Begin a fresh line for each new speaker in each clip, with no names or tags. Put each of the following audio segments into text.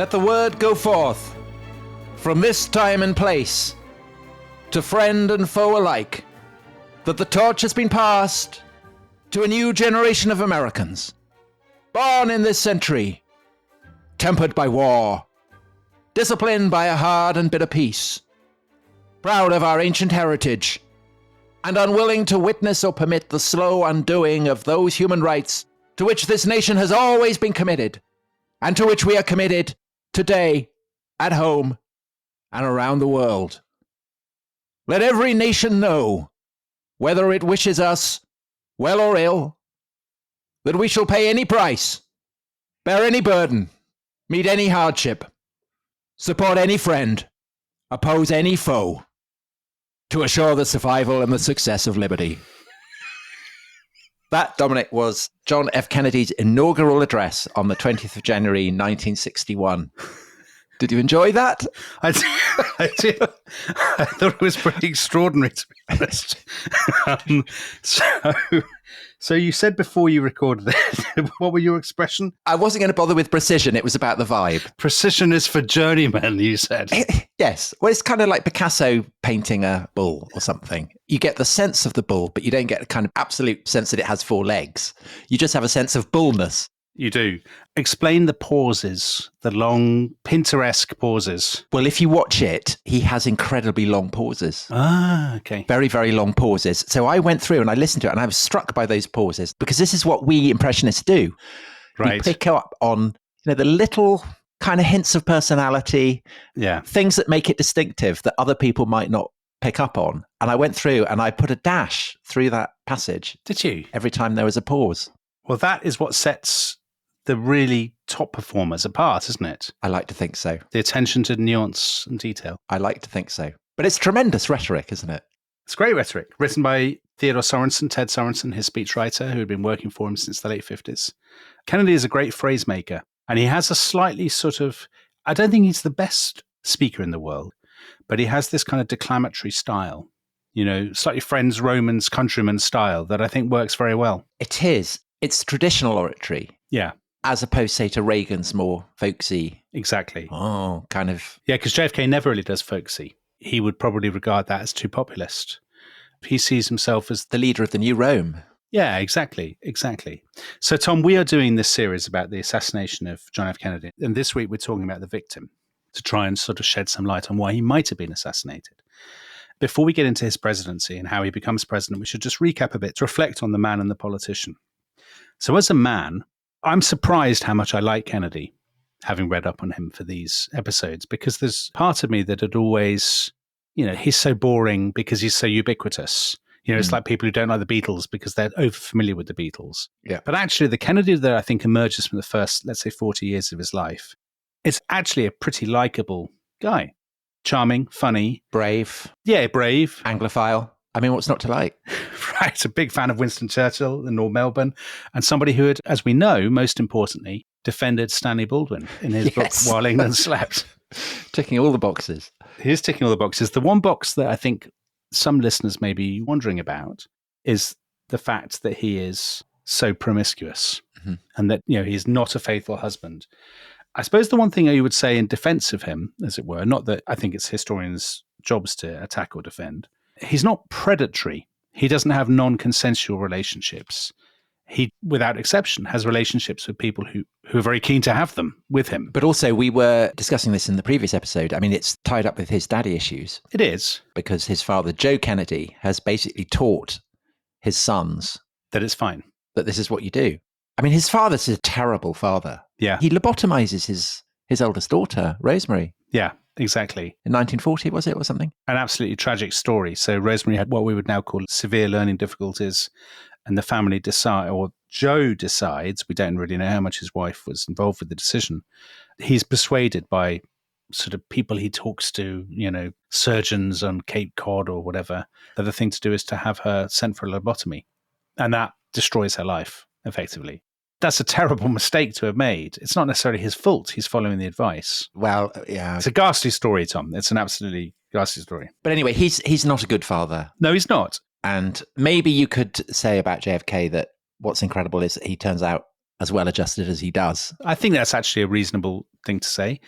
Let the word go forth from this time and place to friend and foe alike that the torch has been passed to a new generation of Americans, born in this century, tempered by war, disciplined by a hard and bitter peace, proud of our ancient heritage, and unwilling to witness or permit the slow undoing of those human rights to which this nation has always been committed, and to which we are committed today, at home, and around the world. Let every nation know, whether it wishes us well or ill, that we shall pay any price, bear any burden, meet any hardship, support any friend, oppose any foe, to assure the survival and the success of liberty. That, Dominic, was John F. Kennedy's inaugural address on the 20th of January, 1961. Did you enjoy that?
I did. I thought it was pretty extraordinary, to be honest. So you said before you recorded it, what were your expression?
I wasn't going to bother with precision. It was about the vibe.
Precision is for journeymen, you said.
Yes. Well, it's kind of like Picasso painting a bull or something. You get the sense of the bull, but you don't get a kind of absolute sense that it has four legs. You just have a sense of bullness.
You do. Explain the pauses, the long, Pinteresque pauses.
Well, if you watch it, he has incredibly long pauses.
Ah, okay.
Very, very long pauses. So I went through and I listened to it and I was struck by those pauses because this is what we Impressionists do.
Right.
We pick up on, the little kind of hints of personality, things that make it distinctive that other people might not pick up on. And I went through and I put a dash through that passage.
Did you?
Every time there was a pause.
Well, that is what sets the really top performers apart, isn't it?
I like to think so.
The attention to nuance and detail.
I like to think so. But it's tremendous rhetoric, isn't it?
It's great rhetoric, written by Theodore Sorensen, Ted Sorensen, his speechwriter, who had been working for him since the late 50s. Kennedy is a great phrase maker, and he has a slightly sort of, I don't think he's the best speaker in the world, but he has this kind of declamatory style, slightly friends, Romans, countrymen style that I think works very well.
It is. It's traditional oratory.
Yeah.
As opposed, say, to Reagan's more folksy.
Exactly.
Oh, kind of.
Yeah, because JFK never really does folksy. He would probably regard that as too populist. He sees himself as
the leader of the new Rome.
Yeah, exactly. So, Tom, we are doing this series about the assassination of John F. Kennedy. And this week we're talking about the victim to try and sort of shed some light on why he might have been assassinated. Before we get into his presidency and how he becomes president, we should just recap a bit to reflect on the man and the politician. So as a man, I'm surprised how much I like Kennedy, having read up on him for these episodes, because there's part of me that had always, he's so boring because he's so ubiquitous. It's like people who don't like the Beatles because they're over familiar with the Beatles.
Yeah.
But actually, the Kennedy that I think emerges from the first, let's say, 40 years of his life, is actually a pretty likable guy. Charming, funny.
Brave.
Yeah, brave.
Anglophile. I mean, what's not to like?
Right. A big fan of Winston Churchill and Lord Melbourne, and somebody who had, as we know, most importantly, defended Stanley Baldwin in his book While England Slept.
Ticking all the boxes.
He is ticking all the boxes. The one box that I think some listeners may be wondering about is the fact that he is so promiscuous and that, he's not a faithful husband. I suppose the one thing I would say in defense of him, as it were, not that I think it's historians' jobs to attack or defend, he's not predatory. He doesn't have non-consensual relationships. He, without exception, has relationships with people who are very keen to have them with him.
But also, we were discussing this in the previous episode. I mean, it's tied up with his daddy issues.
It is.
Because his father, Joe Kennedy, has basically taught his sons
that it's fine.
That this is what you do. I mean, his father's a terrible father.
Yeah.
He lobotomizes his eldest daughter, Rosemary.
Yeah, exactly.
In 1940, was it, or something?
An absolutely tragic story. So Rosemary had what we would now call severe learning difficulties, and the family Joe decides, we don't really know how much his wife was involved with the decision. He's persuaded by sort of people he talks to, surgeons on Cape Cod or whatever, that the thing to do is to have her sent for a lobotomy. And that destroys her life, effectively. That's a terrible mistake to have made. It's not necessarily his fault. He's following the advice.
Well, yeah.
It's a ghastly story, Tom. It's an absolutely ghastly story.
But anyway, he's not a good father.
No, he's not.
And maybe you could say about JFK that what's incredible is that he turns out as well adjusted as he does.
I think that's actually a reasonable thing to say.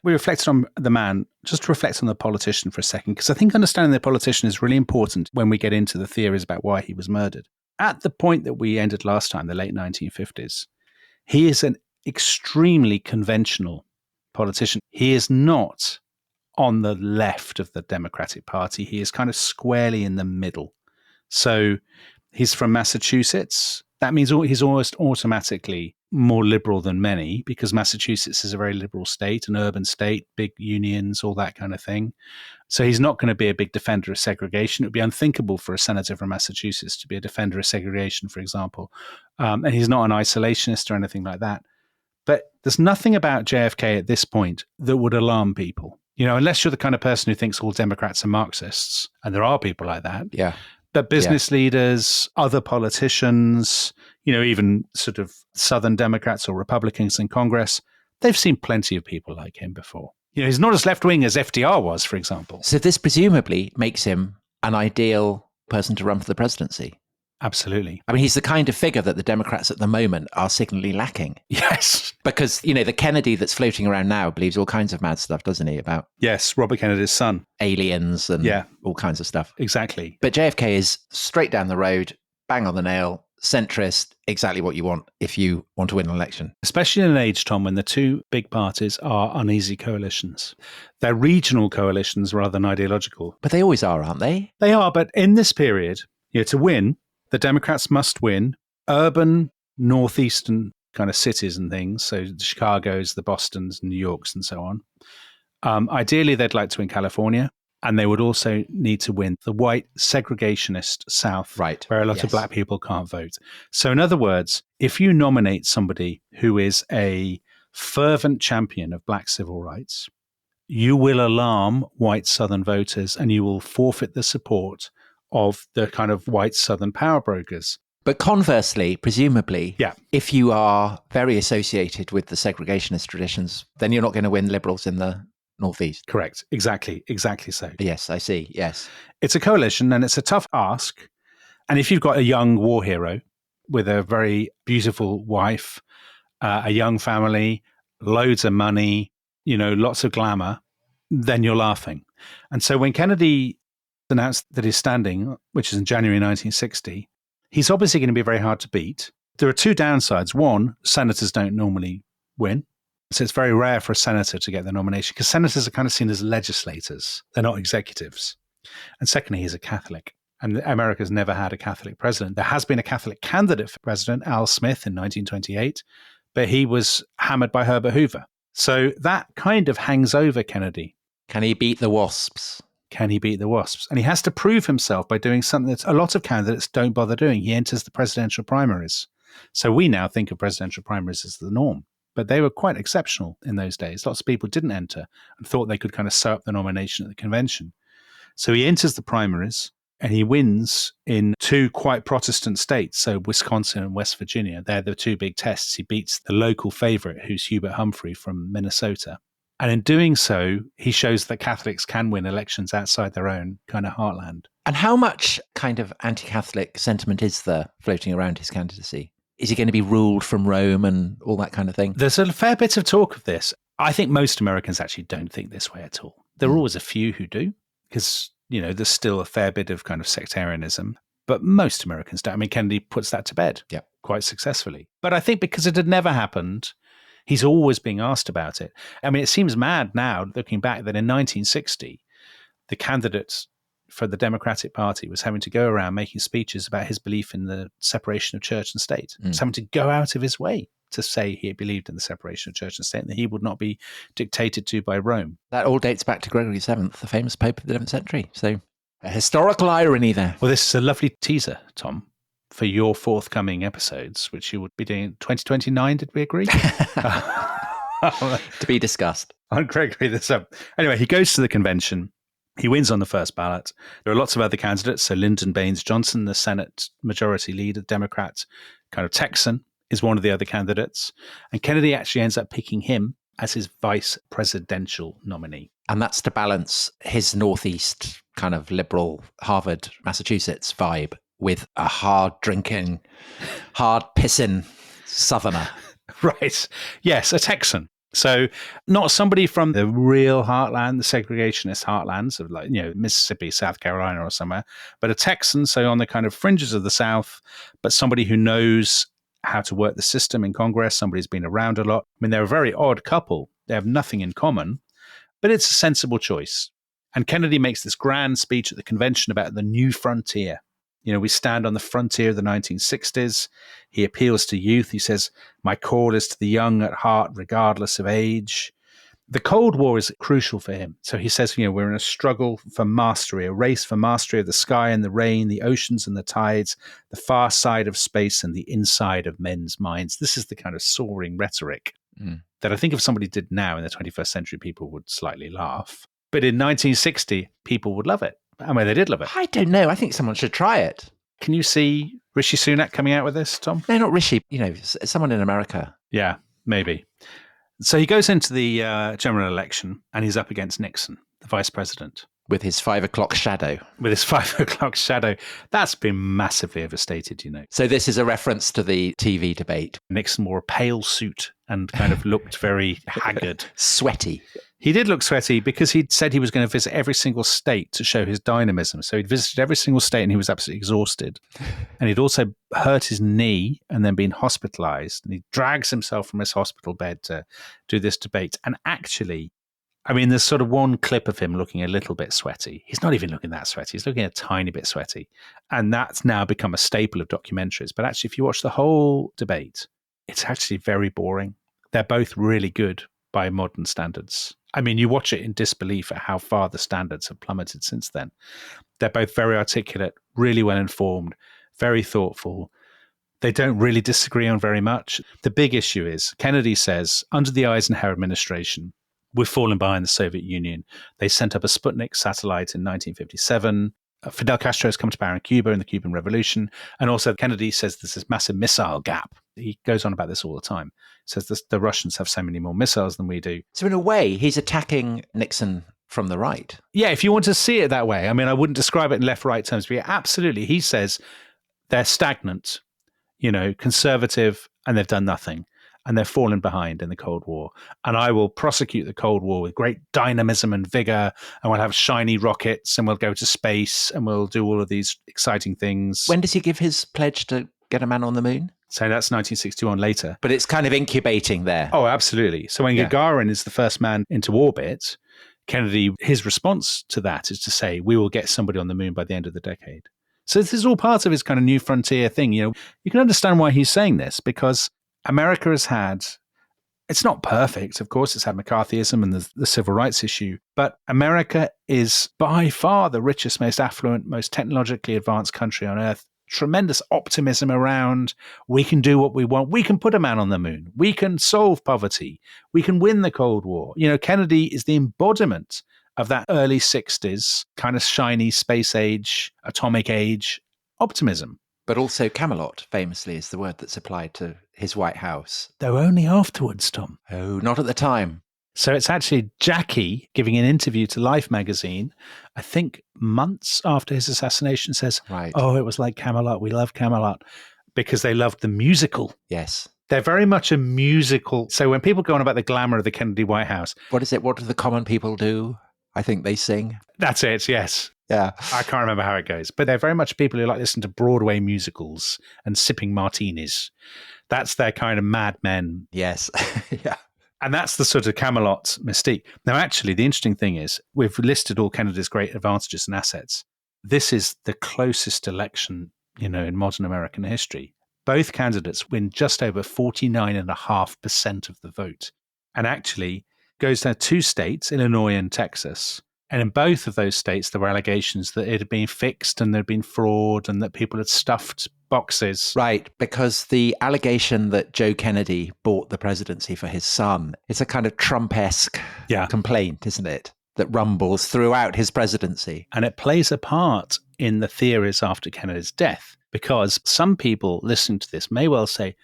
We reflected on the man, just to reflect on the politician for a second, because I think understanding the politician is really important when we get into the theories about why he was murdered. At the point that we ended last time, the late 1950s, he is an extremely conventional politician. He is not on the left of the Democratic Party. He is kind of squarely in the middle. So he's from Massachusetts. That means he's almost automatically more liberal than many, because Massachusetts is a very liberal state, an urban state, big unions, all that kind of thing. So he's not going to be a big defender of segregation. It would be unthinkable for a senator from Massachusetts to be a defender of segregation, for example. And he's not an isolationist or anything like that. But there's nothing about JFK at this point that would alarm people. You know, unless you're the kind of person who thinks all Democrats are Marxists, and there are people like that.
Yeah.
But business leaders, other politicians, you know, even sort of Southern Democrats or Republicans in Congress, they've seen plenty of people like him before. You know, he's not as left-wing as FDR was, for example.
So this presumably makes him an ideal person to run for the presidency.
Absolutely.
I mean, he's the kind of figure that the Democrats at the moment are signally lacking.
Yes.
Because, you know, the Kennedy that's floating around now believes all kinds of mad stuff, doesn't he? About
Robert Kennedy's son.
Aliens and all kinds of stuff.
Exactly.
But JFK is straight down the road, bang on the nail, centrist, exactly what you want if you want to win an election.
Especially in an age, Tom, when the two big parties are uneasy coalitions. They're regional coalitions rather than ideological.
But they always are, aren't they?
They are, but in this period, you know, to win, the Democrats must win urban, northeastern kind of cities and things. So the Chicagos, the Bostons, New Yorks, and so on. Ideally, they'd like to win California. And they would also need to win the white segregationist South,
right,
where a lot of black people can't vote. So in other words, if you nominate somebody who is a fervent champion of black civil rights, you will alarm white Southern voters and you will forfeit the support of the kind of white Southern power brokers.
But conversely, presumably,
yeah,
if you are very associated with the segregationist traditions, then you're not going to win liberals in the Northeast.
Correct. Exactly so.
Yes, I see. Yes.
It's a coalition and it's a tough ask. And if you've got a young war hero with a very beautiful wife, a young family, loads of money, you know, lots of glamour, then you're laughing. And so when Kennedy announced that he's standing, which is in January 1960, he's obviously going to be very hard to beat. There are two downsides. One, senators don't normally win. So it's very rare for a senator to get the nomination because senators are kind of seen as legislators. They're not executives. And secondly, he's a Catholic. And America's never had a Catholic president. There has been a Catholic candidate for president, Al Smith, in 1928, but he was hammered by Herbert Hoover. So that kind of hangs over Kennedy.
Can he beat the WASPs?
Can he beat the WASPs? And he has to prove himself by doing something that a lot of candidates don't bother doing. He enters the presidential primaries. So we now think of presidential primaries as the norm, but they were quite exceptional in those days. Lots of people didn't enter and thought they could kind of sew up the nomination at the convention. So he enters the primaries and he wins in two quite Protestant states, so Wisconsin and West Virginia. They're the two big tests. He beats the local favorite, who's Hubert Humphrey from Minnesota. And in doing so, he shows that Catholics can win elections outside their own kind of heartland.
And how much kind of anti-Catholic sentiment is there floating around his candidacy? Is he going to be ruled from Rome and all that kind of thing?
There's a fair bit of talk of this. I think most Americans actually don't think this way at all. There are always a few who do, because, you know, there's still a fair bit of kind of sectarianism. But most Americans don't. I mean, Kennedy puts that to bed quite successfully. But I think because it had never happened, he's always being asked about it. I mean, it seems mad now, looking back, that in 1960, the candidate for the Democratic Party was having to go around making speeches about his belief in the separation of church and state. He was having to go out of his way to say he believed in the separation of church and state and that he would not be dictated to by Rome.
That all dates back to Gregory VII, the famous Pope of the 11th century. So a historical irony there.
Well, this is a lovely teaser, Tom, for your forthcoming episodes, which you would be doing in 2029, did we agree?
To be discussed.
On Gregory VII. Anyway, he goes to the convention. He wins on the first ballot. There are lots of other candidates. So Lyndon Baines Johnson, the Senate Majority Leader, Democrat, kind of Texan, is one of the other candidates. And Kennedy actually ends up picking him as his vice presidential nominee.
And that's to balance his Northeast kind of liberal Harvard, Massachusetts vibe with a hard drinking, hard pissing Southerner.
Right. Yes, a Texan. So not somebody from the real heartland, the segregationist heartlands of Mississippi, South Carolina or somewhere, but a Texan, so on the kind of fringes of the South, but somebody who knows how to work the system in Congress, somebody who's been around a lot. I mean, they're a very odd couple. They have nothing in common, but it's a sensible choice. And Kennedy makes this grand speech at the convention about the new frontier. We stand on the frontier of the 1960s. He appeals to youth. He says, my call is to the young at heart, regardless of age. The Cold War is crucial for him. So he says, we're in a struggle for mastery, a race for mastery of the sky and the rain, the oceans and the tides, the far side of space and the inside of men's minds. This is the kind of soaring rhetoric that I think if somebody did now in the 21st century, people would slightly laugh. But in 1960, people would love it. I mean, they did love it.
I don't know. I think someone should try it.
Can you see Rishi Sunak coming out with this, Tom?
No, not Rishi. Someone in America.
Yeah, maybe. So he goes into the general election and he's up against Nixon, the vice president.
With his 5 o'clock shadow.
With his 5 o'clock shadow. That's been massively overstated,
So this is a reference to the TV debate.
Nixon wore a pale suit and kind of looked very haggard.
Sweaty.
He did look sweaty because he'd said he was going to visit every single state to show his dynamism. So he'd visited every single state and he was absolutely exhausted. And he'd also hurt his knee and then been hospitalized. And he drags himself from his hospital bed to do this debate. And actually, I mean, there's sort of one clip of him looking a little bit sweaty. He's not even looking that sweaty. He's looking a tiny bit sweaty. And that's now become a staple of documentaries. But actually, if you watch the whole debate, it's actually very boring. They're both really good by modern standards. I mean, you watch it in disbelief at how far the standards have plummeted since then. They're both very articulate, really well informed, very thoughtful. They don't really disagree on very much. The big issue is Kennedy says, under the Eisenhower administration, we've fallen behind the Soviet Union. They sent up a Sputnik satellite in 1957. Fidel Castro has come to power in Cuba in the Cuban Revolution. And also Kennedy says there's this massive missile gap. He goes on about this all the time. He says the Russians have so many more missiles than we do.
So in a way, he's attacking Nixon from the right.
Yeah, if you want to see it that way. I mean, I wouldn't describe it in left-right terms, but yeah, absolutely. He says they're stagnant, conservative, and they've done nothing. And they've fallen behind in the Cold War. And I will prosecute the Cold War with great dynamism and vigor. And we'll have shiny rockets and we'll go to space and we'll do all of these exciting things.
When does he give his pledge to get a man on the moon?
So that's 1961 later.
But it's kind of incubating there.
Oh, absolutely. So when Gagarin is the first man into orbit, Kennedy, his response to that is to say, we will get somebody on the moon by the end of the decade. So this is all part of his kind of new frontier thing. You can understand why he's saying this because America has had, it's not perfect, of course, it's had McCarthyism and the civil rights issue, but America is by far the richest, most affluent, most technologically advanced country on earth. Tremendous optimism around, we can do what we want, we can put a man on the moon, we can solve poverty, we can win the Cold War. Kennedy is the embodiment of that early 60s kind of shiny space age, atomic age optimism.
But also Camelot, famously, is the word that's applied to his White House.
Though only afterwards, Tom.
Oh, not at the time.
So it's actually Jackie giving an interview to Life magazine, I think months after his assassination, says,
right.
Oh, it was like Camelot. We love Camelot because they loved the musical.
Yes.
They're very much a musical. So when people go on about the glamour of the Kennedy White House.
What is it? What do the common people do? I think they sing.
That's it, yes.
Yeah.
I can't remember how it goes. But they're very much people who like listen to Broadway musicals and sipping martinis. That's their kind of Mad Men.
Yes. Yeah.
And that's the sort of Camelot mystique. Now, actually, the interesting thing is we've listed all Kennedy's great advantages and assets. This is the closest election, in modern American history. Both candidates win just over 49.5% of the vote. And actually goes down 2 states, Illinois and Texas. And in both of those states, there were allegations that it had been fixed and there'd been fraud and that people had stuffed boxes.
Right, because the allegation that Joe Kennedy bought the presidency for his son, it's a kind of Trump-esque complaint, isn't it? That rumbles throughout his presidency.
And it plays a part in the theories after Kennedy's death, because some people listening to this may well say,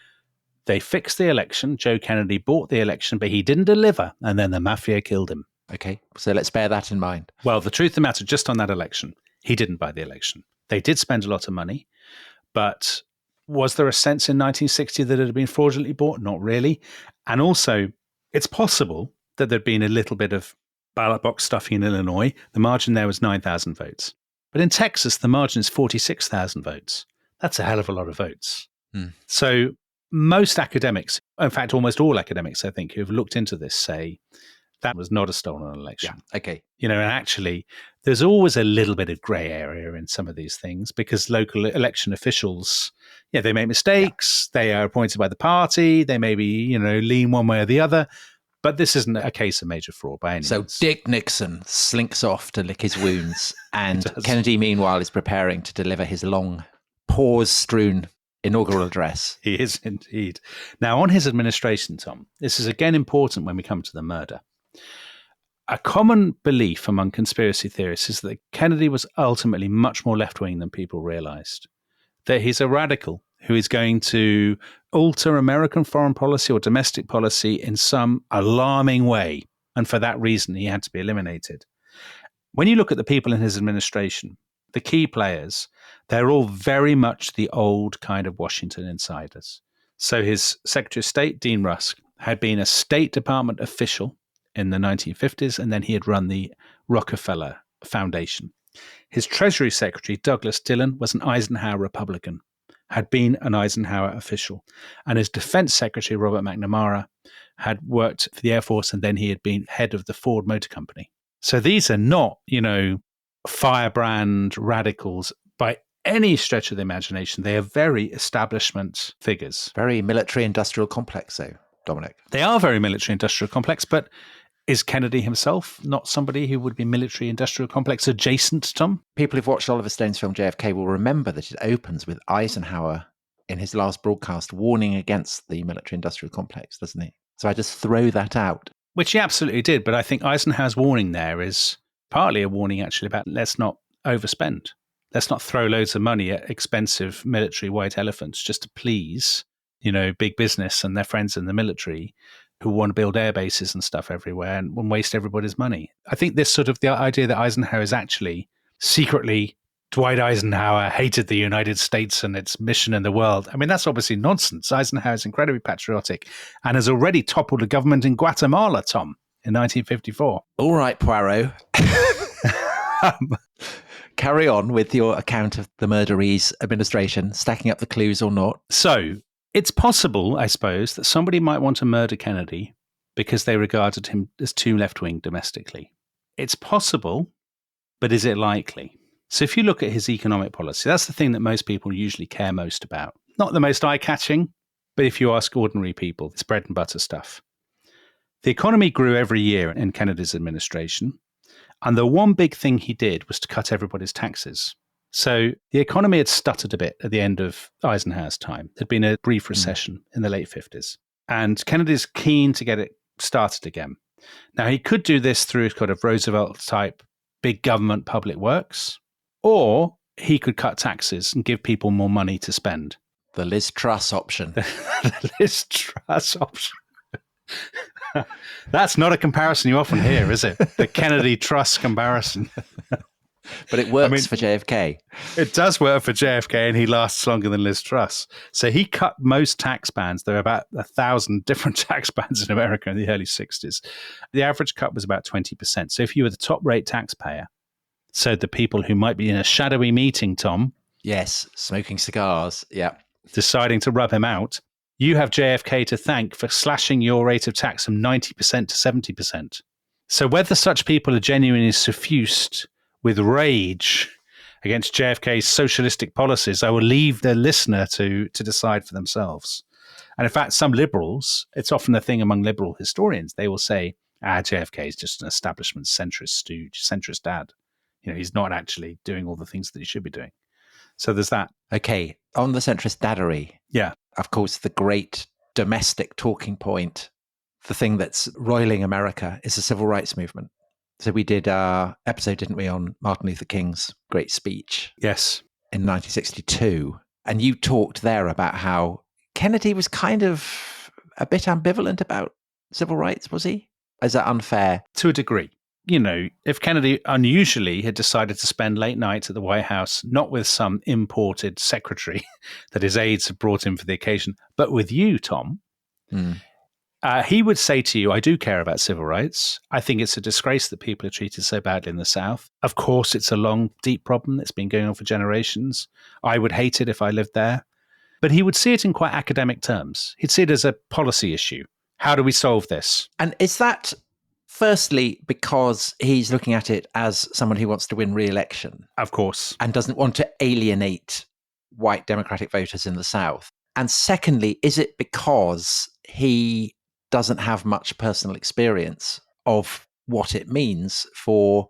they fixed the election, Joe Kennedy bought the election, but he didn't deliver, and then the mafia killed him.
Okay, so let's bear that in mind.
Well, the truth of the matter, just on that election, he didn't buy the election. They did spend a lot of money, but Was there a sense in 1960 that it had been fraudulently bought? Not really. And also, it's possible that there'd been a little bit of ballot box stuffing in Illinois. The margin there was 9,000 votes. But in Texas, the margin is 46,000 votes. That's a hell of a lot of votes. So most academics, in fact, almost all academics, I think, who have looked into this say that was not a stolen election.
Yeah. Okay.
And actually, there's always a little bit of grey area in some of these things because local election officials, they make mistakes. Yeah. They are appointed by the party. They maybe, lean one way or the other. But this isn't a case of major fraud by any means.
So Dick Nixon slinks off to lick his wounds, and Kennedy, meanwhile, is preparing to deliver his long, pause-strewn inaugural address.
He is indeed. Now, on his administration, Tom, this is again important when we come to the murder. A common belief among conspiracy theorists is that Kennedy was ultimately much more left-wing than people realized. That he's a radical who is going to alter American foreign policy or domestic policy in some alarming way. And for that reason, he had to be eliminated. When you look at the people in his administration, the key players, they're all very much the old kind of Washington insiders. So his Secretary of State, Dean Rusk, had been a State Department official in the 1950s, and then he had run the Rockefeller Foundation. His Treasury Secretary, Douglas Dillon, was an Eisenhower Republican, had been an Eisenhower official. And his Defense Secretary, Robert McNamara, had worked for the Air Force, and then he had been head of the Ford Motor Company. So these are not, firebrand radicals by any stretch of the imagination. They are very establishment figures.
Very military-industrial complex, though, Dominic.
They are very military-industrial complex, but is Kennedy himself not somebody who would be military-industrial complex adjacent, Tom?
People who've watched Oliver Stone's film JFK will remember that it opens with Eisenhower in his last broadcast warning against the military-industrial complex, doesn't he? So I just throw that out.
Which he absolutely did, but I think Eisenhower's warning there is partly a warning actually about let's not overspend. Let's not throw loads of money at expensive military white elephants just to please, big business and their friends in the military who want to build air bases and stuff everywhere and waste everybody's money. I think this sort of the idea that Eisenhower is actually secretly Dwight Eisenhower hated the United States and its mission in the world. I mean, that's obviously nonsense. Eisenhower is incredibly patriotic and has already toppled a government in Guatemala, Tom, in 1954.
All right, Poirot. Carry on with your account of the murderee's administration, stacking up the clues or not.
So it's possible, I suppose, that somebody might want to murder Kennedy because they regarded him as too left-wing domestically. It's possible, but is it likely? So if you look at his economic policy, that's the thing that most people usually care most about. Not the most eye-catching, but if you ask ordinary people, it's bread and butter stuff. The economy grew every year in Kennedy's administration, and the one big thing he did was to cut everybody's taxes. So the economy had stuttered a bit at the end of Eisenhower's time. There'd been a brief recession in the late 50s. And Kennedy's keen to get it started again. Now, he could do this through kind of Roosevelt-type big government public works, or he could cut taxes and give people more money to spend.
The Liz Truss option.
The Liz Truss option. That's not a comparison you often hear, is it? The Kennedy-Truss comparison.
But it works for JFK.
It does work for JFK, and he lasts longer than Liz Truss. So he cut most tax bands. There are about 1,000 different tax bands in America in the early 60s. The average cut was about 20%. So if you were the top-rate taxpayer, so the people who might be in a shadowy meeting, Tom.
Yes, smoking cigars, yeah.
Deciding to rub him out, you have JFK to thank for slashing your rate of tax from 90% to 70%. So whether such people are genuinely suffused with rage against JFK's socialistic policies, I will leave the listener to decide for themselves. And in fact, some liberals, it's often a thing among liberal historians, they will say, JFK is just an establishment centrist stooge, centrist dad. He's not actually doing all the things that he should be doing. So there's that.
Okay, on the centrist daddery.
Yeah.
Of course, the great domestic talking point, the thing that's roiling America is the civil rights movement. So we did our episode, didn't we, on Martin Luther King's great speech.
Yes.
In 1962. And you talked there about how Kennedy was kind of a bit ambivalent about civil rights, was he? Is that unfair?
To a degree. if Kennedy unusually had decided to spend late nights at the White House, not with some imported secretary that his aides had brought in for the occasion, but with you, Tom, he would say to you, I do care about civil rights. I think it's a disgrace that people are treated so badly in the South. Of course, it's a long, deep problem that's been going on for generations. I would hate it if I lived there. But he would see it in quite academic terms. He'd see it as a policy issue. How do we solve this?
And is that firstly because he's looking at it as someone who wants to win re-election?
Of course.
And doesn't want to alienate white Democratic voters in the South? And secondly, is it because he doesn't have much personal experience of what it means for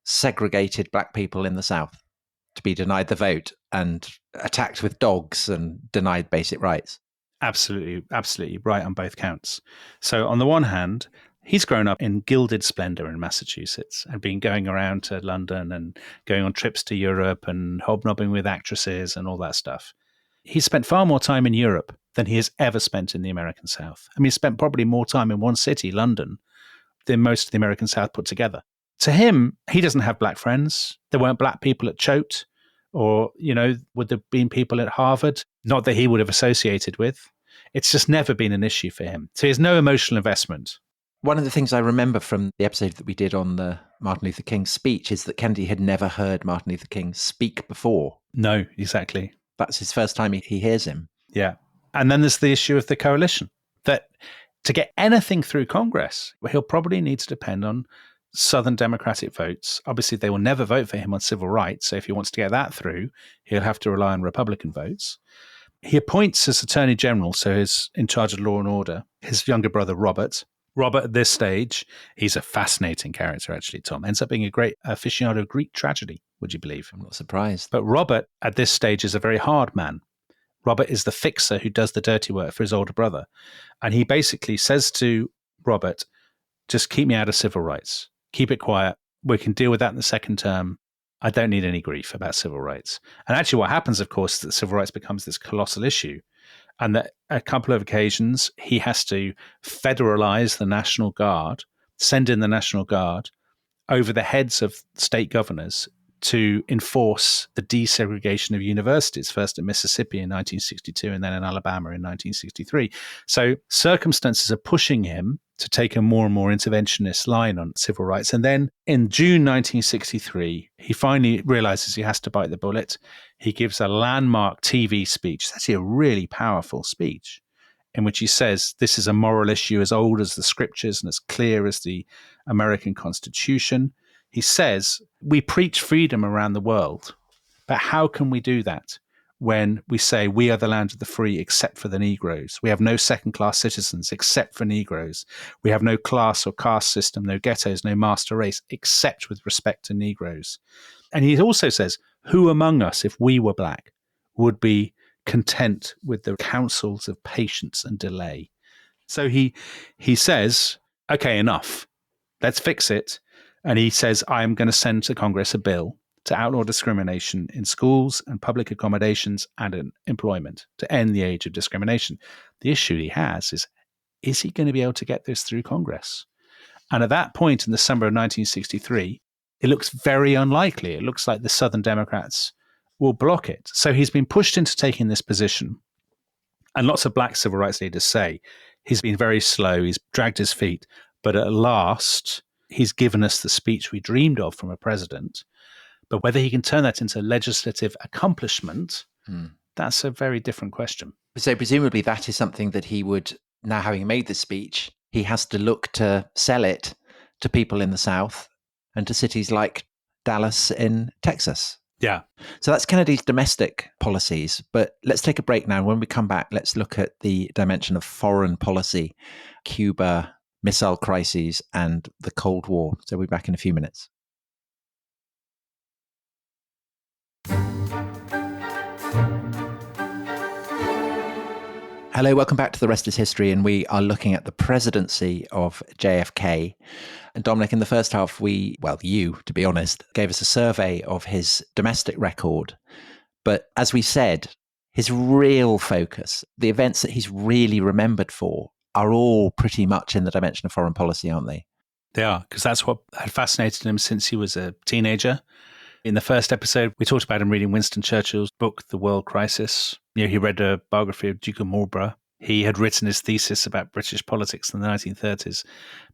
segregated black people in the South to be denied the vote and attacked with dogs and denied basic rights?
Absolutely right on both counts. So on the one hand, he's grown up in gilded splendor in Massachusetts and been going around to London and going on trips to Europe and hobnobbing with actresses and all that stuff. He's spent far more time in Europe than he has ever spent in the American South. I mean, he's spent probably more time in one city, London, than most of the American South put together. To him, he doesn't have black friends. There weren't black people at Choate or, would there have been people at Harvard? Not that he would have associated with. It's just never been an issue for him. So he has no emotional investment.
One of the things I remember from the episode that we did on the Martin Luther King speech is that Kennedy had never heard Martin Luther King speak before.
No, exactly.
That's his first time he hears him.
Yeah. And then there's the issue of the coalition, that to get anything through Congress, he'll probably need to depend on Southern Democratic votes. Obviously, they will never vote for him on civil rights. So if he wants to get that through, he'll have to rely on Republican votes. He appoints as Attorney General, so he's in charge of law and order, his younger brother, Robert. Robert, at this stage, he's a fascinating character, actually, Tom. Ends up being a great aficionado of Greek tragedy, would you believe?
I'm not surprised.
But Robert, at this stage, is a very hard man. Robert is the fixer who does the dirty work for his older brother. And he basically says to Robert, just keep me out of civil rights. Keep it quiet. We can deal with that in the second term. I don't need any grief about civil rights. And actually what happens, of course, is that civil rights becomes this colossal issue. And that a couple of occasions, he has to federalize the National Guard, send in the National Guard over the heads of state governors to enforce the desegregation of universities, first in Mississippi in 1962 and then in Alabama in 1963. So circumstances are pushing him to take a more and more interventionist line on civil rights. And then in June 1963, he finally realizes he has to bite the bullet. He gives a landmark TV speech. It's actually a really powerful speech in which he says, this is a moral issue as old as the scriptures and as clear as the American Constitution. He says, we preach freedom around the world, but how can we do that when we say we are the land of the free except for the Negroes? We have no second-class citizens except for Negroes. We have no class or caste system, no ghettos, no master race, except with respect to Negroes. And he also says, who among us, if we were black, would be content with the counsels of patience and delay? So he says, okay, enough. Let's fix it. And he says, I'm going to send to Congress a bill to outlaw discrimination in schools and public accommodations and in employment to end the age of discrimination. The issue he has is he going to be able to get this through Congress? And at that point in the summer of 1963, it looks very unlikely. It looks like the Southern Democrats will block it. So he's been pushed into taking this position. And lots of black civil rights leaders say he's been very slow, he's dragged his feet, but at last he's given us the speech we dreamed of from a president. But whether he can turn that into legislative accomplishment, that's a very different question.
So presumably that is something that he would, now having made the speech, he has to look to sell it to people in the South and to cities like Dallas in Texas.
Yeah.
So that's Kennedy's domestic policies. But let's take a break now. When we come back, let's look at the dimension of foreign policy, Cuba, missile crises, and the Cold War. So we'll be back in a few minutes. Hello, welcome back to The Rest is History, and we are looking at the presidency of JFK. And Dominic, in the first half, you, to be honest, gave us a survey of his domestic record. But as we said, his real focus, the events that he's really remembered for, are all pretty much in the dimension of foreign policy, aren't they?
They are, because that's what had fascinated him since he was a teenager. In the first episode, we talked about him reading Winston Churchill's book, The World Crisis. He read a biography of Duke of Marlborough. He had written his thesis about British politics in the 1930s.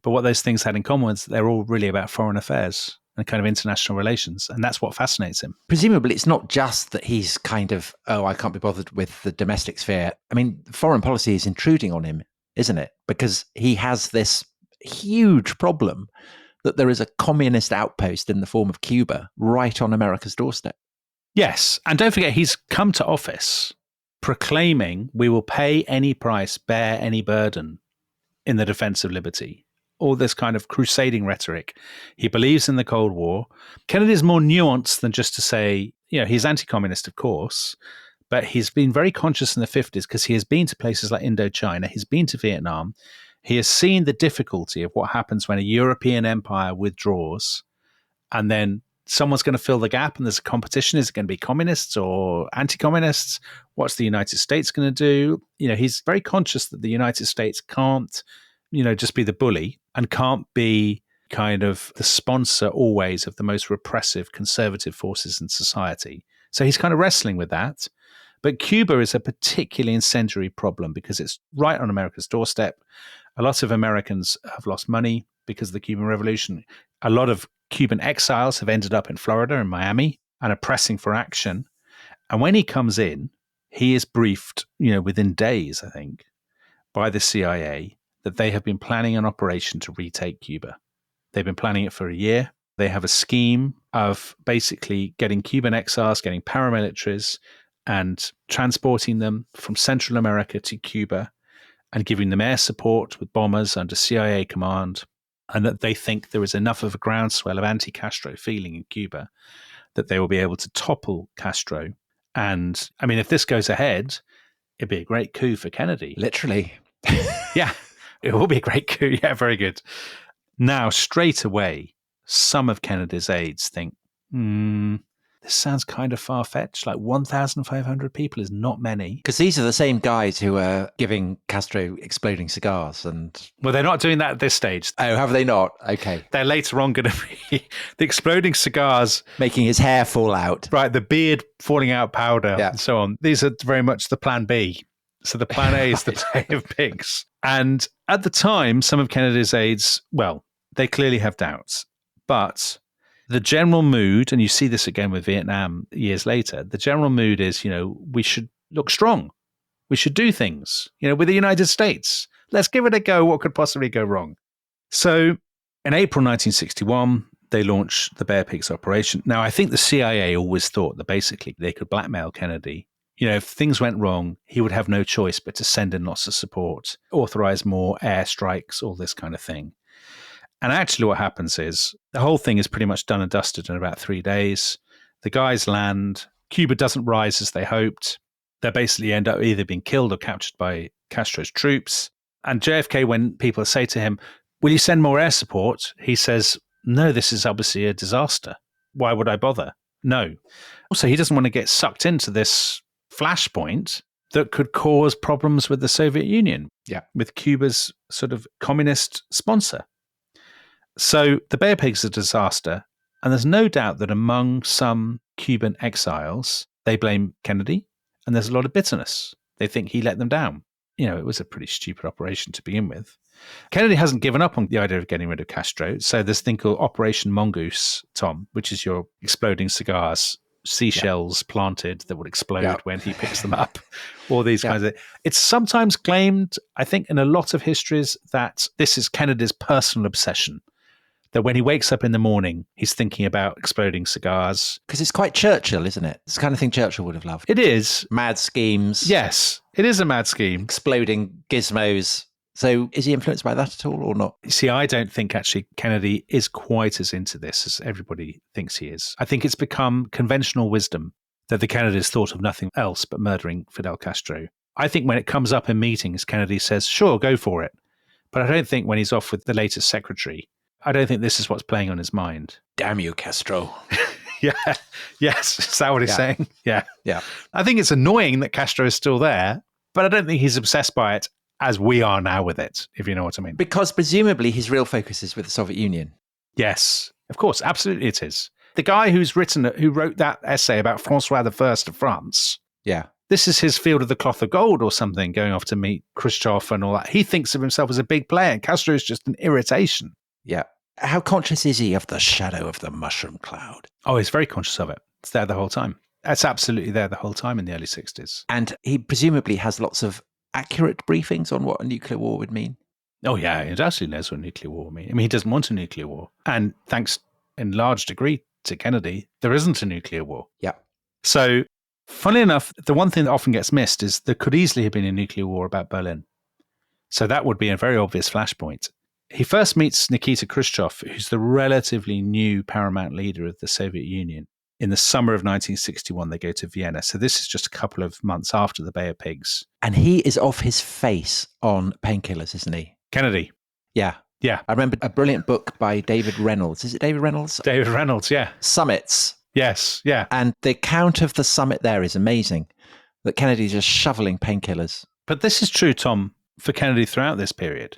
But what those things had in common was they're all really about foreign affairs and kind of international relations. And that's what fascinates him.
Presumably, it's not just that he's kind of, I can't be bothered with the domestic sphere. I mean, foreign policy is intruding on him, isn't it? Because he has this huge problem that there is a communist outpost in the form of Cuba right on America's doorstep.
Yes. And don't forget, he's come to office proclaiming we will pay any price, bear any burden in the defense of liberty. All this kind of crusading rhetoric. He believes in the Cold War. Kennedy is more nuanced than just to say, he's anti-communist, of course, but he's been very conscious in the 50s because he has been to places like Indochina. He's been to Vietnam. He has seen the difficulty of what happens when a European empire withdraws and then someone's going to fill the gap and there's a competition. Is it going to be communists or anti-communists? What's the United States going to do? He's very conscious that the United States can't, just be the bully and can't be kind of the sponsor always of the most repressive conservative forces in society. So he's kind of wrestling with that. But Cuba is a particularly incendiary problem because it's right on America's doorstep. A lot of Americans have lost money because of the Cuban Revolution. A lot of Cuban exiles have ended up in Florida and Miami and are pressing for action. And when he comes in, he is briefed, within days, I think, by the CIA that they have been planning an operation to retake Cuba. They've been planning it for a year. They have a scheme of basically getting Cuban exiles, getting paramilitaries, and transporting them from Central America to Cuba and giving them air support with bombers under CIA command, and that they think there is enough of a groundswell of anti-Castro feeling in Cuba that they will be able to topple Castro. And, I mean, if this goes ahead, it'd be a great coup for Kennedy.
Literally.
Yeah, it will be a great coup. Yeah, very good. Now, straight away, some of Kennedy's aides think, this sounds kind of far-fetched. Like 1,500 people is not many.
Because these are the same guys who are giving Castro exploding cigars.
Well, they're not doing that at this stage.
Oh, have they not? Okay.
They're later on going to be the exploding cigars.
Making his hair fall out.
Right, the beard falling out powder and so on. These are very much the plan B. So the plan A is the play of pigs. And at the time, some of Kennedy's aides, well, they clearly have doubts. But the general mood, and you see this again with Vietnam years later, the general mood is, we should look strong. We should do things, with the United States. Let's give it a go. What could possibly go wrong? So in April 1961, they launched the Bear Pigs operation. Now, I think the CIA always thought that basically they could blackmail Kennedy. If things went wrong, he would have no choice but to send in lots of support, authorize more airstrikes, all this kind of thing. And actually what happens is the whole thing is pretty much done and dusted in about 3 days. The guys land. Cuba doesn't rise as they hoped. They basically end up either being killed or captured by Castro's troops. And JFK, when people say to him, will you send more air support? He says, no, this is obviously a disaster. Why would I bother? No. Also, he doesn't want to get sucked into this flashpoint that could cause problems with the Soviet Union, with Cuba's sort of communist sponsor. So the Bear Pigs are a disaster, and there's no doubt that among some Cuban exiles, they blame Kennedy, and there's a lot of bitterness. They think he let them down. It was a pretty stupid operation to begin with. Kennedy hasn't given up on the idea of getting rid of Castro, so there's a thing called Operation Mongoose, Tom, which is your exploding cigars, seashells planted that would explode when he picks them up, all these kinds of... It's sometimes claimed, I think, in a lot of histories that this is Kennedy's personal obsession. That when he wakes up in the morning, he's thinking about exploding cigars.
Because it's quite Churchill, isn't it? It's the kind of thing Churchill would have loved.
It is.
Mad schemes.
Yes, it is a mad scheme.
Exploding gizmos. So is he influenced by that at all or not?
See, I don't think actually Kennedy is quite as into this as everybody thinks he is. I think it's become conventional wisdom that the Kennedys thought of nothing else but murdering Fidel Castro. I think when it comes up in meetings, Kennedy says, sure, go for it. But I don't think when he's off with the latest secretary, I don't think this is what's playing on his mind.
Damn you, Castro.
Yes. Is that what he's saying? Yeah.
Yeah.
I think it's annoying that Castro is still there, but I don't think he's obsessed by it. as we are now with it, if you know what I mean.
Because presumably his real focus is with the Soviet Union.
Yes, of course, absolutely it is. The guy who wrote that essay about Francois I of France,
Yeah.
this is his field of the cloth of gold or something, going off to meet Khrushchev and all that. He thinks of himself as a big player, and Castro is just an irritation.
Yeah. How conscious is he of the shadow of the mushroom cloud?
Oh, he's very conscious of it. It's there the whole time. It's absolutely there the whole time in the early 60s.
And he presumably has lots of accurate briefings on what a nuclear war would mean.
Oh, yeah, he absolutely knows what a nuclear war would mean. I mean, he doesn't want a nuclear war. And thanks in large degree to Kennedy, there isn't a nuclear war.
Yeah.
So, funnily enough, the one thing that often gets missed is there could easily have been a nuclear war about Berlin. So that would be a very obvious flashpoint. He first meets Nikita Khrushchev, who's the relatively new paramount leader of the Soviet Union. In the summer of 1961, they go to Vienna. So this is just a couple of months after the Bay of Pigs.
And he is off his face on painkillers, isn't he?
Kennedy.
Yeah.
Yeah.
I remember a brilliant book by David Reynolds. Is it David Reynolds?
David Reynolds, yeah.
Summits.
Yes, yeah.
And the account of the summit there is amazing, that Kennedy's just shoveling painkillers.
But this is true, Tom, for Kennedy throughout this period.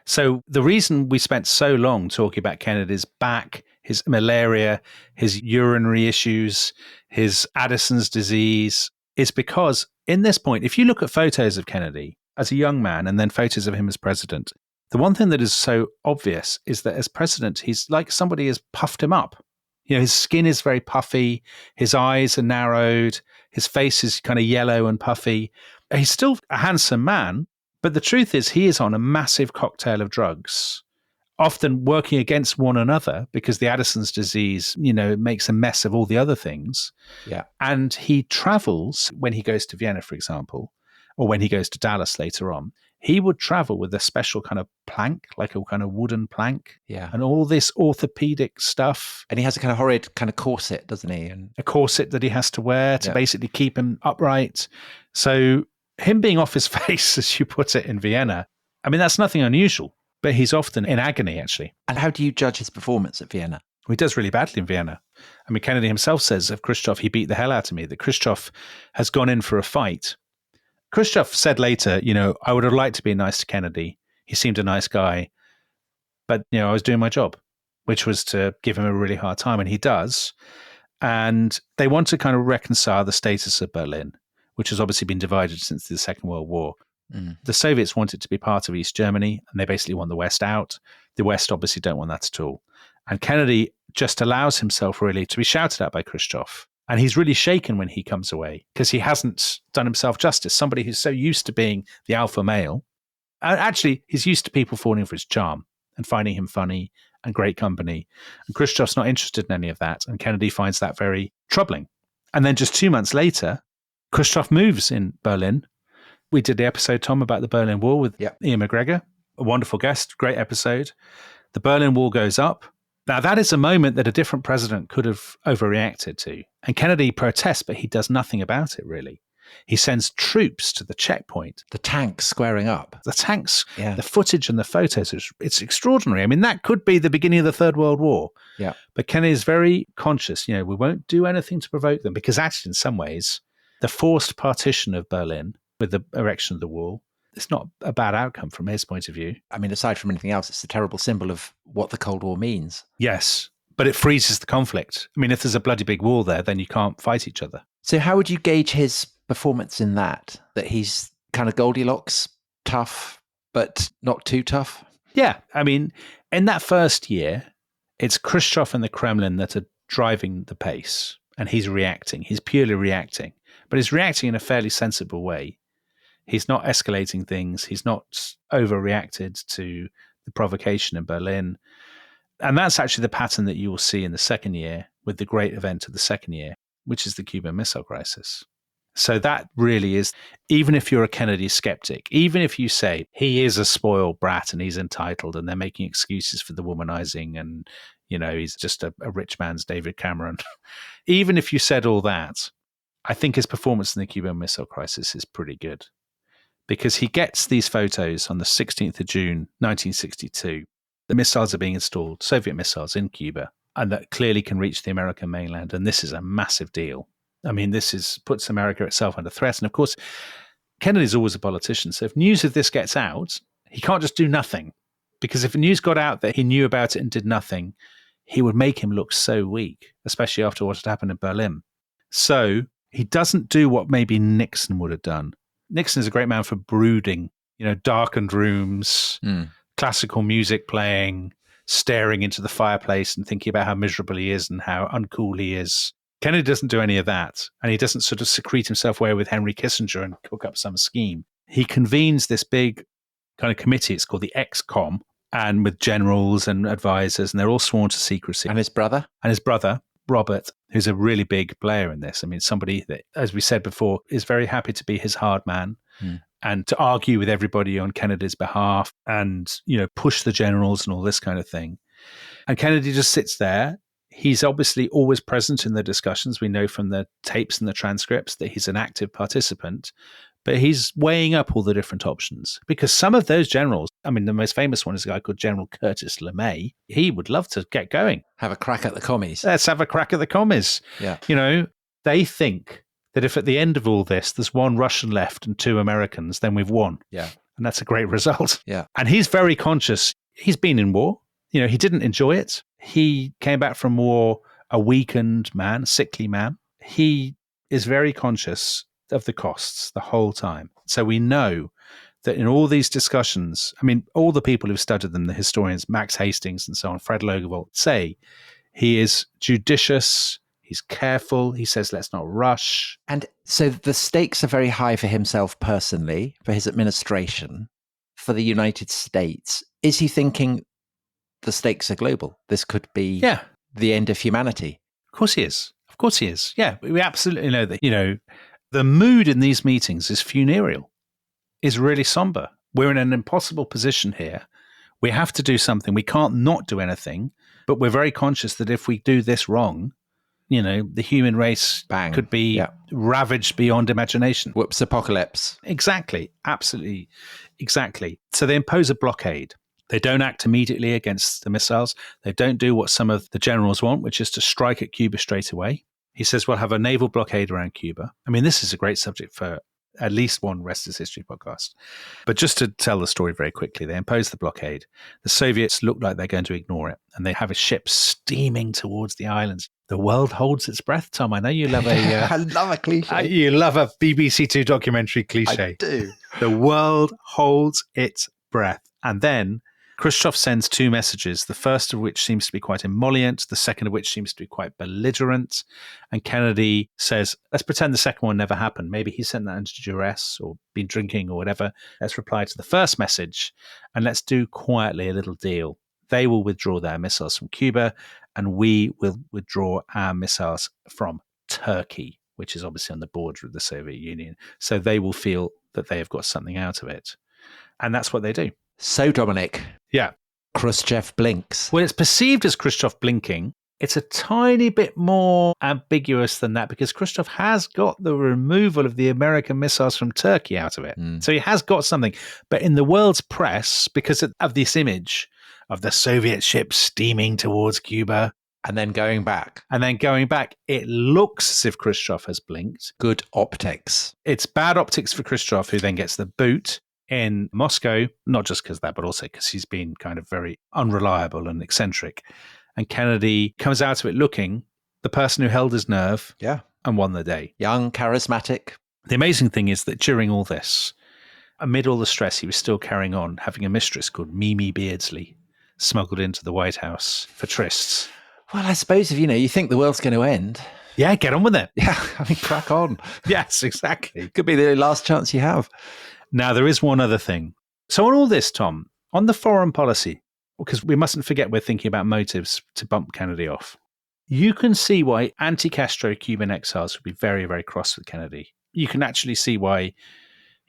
So the reason we spent so long talking about Kennedy's back, his malaria, his urinary issues, his Addison's disease, is because in this point, if you look at photos of Kennedy as a young man and then photos of him as president, the one thing that is so obvious is that as president, he's like somebody has puffed him up. You know, his skin is very puffy, his eyes are narrowed, his face is kind of yellow and puffy. He's still a handsome man, but the truth is he is on a massive cocktail of drugs, often working against one another because the Addison's disease, you know, makes a mess of all the other things.
Yeah.
And he travels when he goes to Vienna, for example, or when he goes to Dallas later on. He would travel with a special kind of plank, like a kind of wooden plank.
Yeah.
And all this orthopedic stuff.
And he has a kind of horrid kind of corset, doesn't he? And
a corset that he has to wear to basically keep him upright. So him being off his face, as you put it, in Vienna, I mean, that's nothing unusual, but he's often in agony, actually.
And how do you judge his performance at Vienna?
Well, he does really badly in Vienna. I mean, Kennedy himself says of Khrushchev, he beat the hell out of me, that Khrushchev has gone in for a fight. Khrushchev said later, you know, I would have liked to be nice to Kennedy. He seemed a nice guy, but, you know, I was doing my job, which was to give him a really hard time. And he does. And they want to kind of reconcile the status of Berlin, which has obviously been divided since the Second World War. Mm. The Soviets want it to be part of East Germany, and they basically want the West out. The West obviously don't want that at all. And Kennedy just allows himself really to be shouted at by Khrushchev. And he's really shaken when he comes away because he hasn't done himself justice. Somebody who's so used to being the alpha male. And actually, he's used to people falling for his charm and finding him funny and great company. And Khrushchev's not interested in any of that. And Kennedy finds that very troubling. And then just 2 months later, Khrushchev moves in Berlin. We did the episode, Tom, about the Berlin Wall with Ian McGregor. A wonderful guest, great episode. The Berlin Wall goes up. Now, that is a moment that a different president could have overreacted to. And Kennedy protests, but he does nothing about it, really. He sends troops to the checkpoint.
The tanks squaring up.
The tanks, the footage and the photos, it's extraordinary. I mean, that could be the beginning of the Third World War.
Yeah.
But Kennedy is very conscious, you know, we won't do anything to provoke them, because actually, in some ways, the forced partition of Berlin with the erection of the wall, it's not a bad outcome from his point of view.
I mean, aside from anything else, it's a terrible symbol of what the Cold War means.
Yes, but it freezes the conflict. I mean, if there's a bloody big wall there, then you can't fight each other.
So how would you gauge his performance in that he's kind of Goldilocks, tough, but not too tough?
Yeah, I mean, in that first year, it's Khrushchev and the Kremlin that are driving the pace, and he's reacting. He's purely reacting, but he's reacting in a fairly sensible way. He's not escalating things. He's not overreacted to the provocation in Berlin. And that's actually the pattern that you will see in the second year with the great event of the second year, which is the Cuban Missile Crisis. So that really is, even if you're a Kennedy skeptic, even if you say he is a spoiled brat and he's entitled and they're making excuses for the womanizing and, you know, he's just a rich man's David Cameron, even if you said all that, I think his performance in the Cuban Missile Crisis is pretty good. Because he gets these photos on the 16th of June, 1962. The missiles are being installed, Soviet missiles in Cuba, and that clearly can reach the American mainland. And this is a massive deal. I mean, puts America itself under threat. And of course, Kennedy's always a politician. So if news of this gets out, he can't just do nothing. Because if the news got out that he knew about it and did nothing, he would make him look so weak, especially after what had happened in Berlin. So he doesn't do what maybe Nixon would have done. Nixon is a great man for brooding, darkened rooms, classical music playing, staring into the fireplace and thinking about how miserable he is and how uncool he is. Kennedy doesn't do any of that. And he doesn't sort of secrete himself away with Henry Kissinger and cook up some scheme. He convenes this big kind of committee. It's called the XCOM, and with generals and advisors, and they're all sworn to secrecy.
And his brother?
And his brother, Robert, who's a really big player in this. I mean, somebody that, as we said before, is very happy to be his hard man and to argue with everybody on Kennedy's behalf and, push the generals and all this kind of thing. And Kennedy just sits there. He's obviously always present in the discussions. We know from the tapes and the transcripts that he's an active participant, but he's weighing up all the different options because some of those generals, I mean, the most famous one is a guy called General Curtis LeMay. He would love to get going.
Have a crack at the commies.
Let's have a crack at the commies.
Yeah.
They think that if at the end of all this, there's one Russian left and 2 Americans, then we've won.
Yeah.
And that's a great result.
Yeah.
And he's very conscious. He's been in war. He didn't enjoy it. He came back from war a weakened man, a sickly man. He is very conscious of the costs the whole time. So we know that in all these discussions, I mean, all the people who've studied them, the historians, Max Hastings and so on, Fred Logervold, say he is judicious, he's careful, he says, let's not rush.
And so the stakes are very high for himself personally, for his administration, for the United States. Is he thinking the stakes are global? This could be the end of humanity.
Of course he is. Of course he is. Yeah, we absolutely know that, the mood in these meetings is funereal, is really somber. We're in an impossible position here. We have to do something. We can't not do anything, but we're very conscious that if we do this wrong, the human race could be ravaged beyond imagination.
Whoops, apocalypse.
Exactly. Absolutely. Exactly. So they impose a blockade. They don't act immediately against the missiles. They don't do what some of the generals want, which is to strike at Cuba straight away. He says we'll have a naval blockade around Cuba. I mean, this is a great subject for at least one Rest is History podcast. But just to tell the story very quickly, they impose the blockade. The Soviets look like they're going to ignore it, and they have a ship steaming towards the islands. The world holds its breath, Tom. I know you love
I love a cliche.
You love a BBC Two documentary cliche.
I do.
The world holds its breath. And then Khrushchev sends 2 messages, the first of which seems to be quite emollient, the second of which seems to be quite belligerent. And Kennedy says, let's pretend the second one never happened. Maybe he sent that under duress or been drinking or whatever. Let's reply to the first message and let's do quietly a little deal. They will withdraw their missiles from Cuba and we will withdraw our missiles from Turkey, which is obviously on the border of the Soviet Union. So they will feel that they have got something out of it. And that's what they do.
So, Dominic.
Yeah.
Khrushchev blinks.
Well, it's perceived as Khrushchev blinking. It's a tiny bit more ambiguous than that because Khrushchev has got the removal of the American missiles from Turkey out of it. So he has got something. But in the world's press, because of this image of the Soviet ship steaming towards Cuba,
and then going back.
It looks as if Khrushchev has blinked.
Good optics.
It's bad optics for Khrushchev, who then gets the boot in Moscow, not just because of that, but also because he's been kind of very unreliable and eccentric. And Kennedy comes out of it looking the person who held his nerve and won the day.
Young, charismatic.
The amazing thing is that during all this, amid all the stress, he was still carrying on, having a mistress called Mimi Beardsley smuggled into the White House for trysts.
Well, I suppose if, you think the world's going to end.
Yeah, get on with it.
Yeah, crack on.
Yes, exactly.
Could be the last chance you have.
Now, there is one other thing. So on all this, Tom, on the foreign policy, because we mustn't forget we're thinking about motives to bump Kennedy off. You can see why anti-Castro Cuban exiles would be very, very cross with Kennedy. You can actually see why,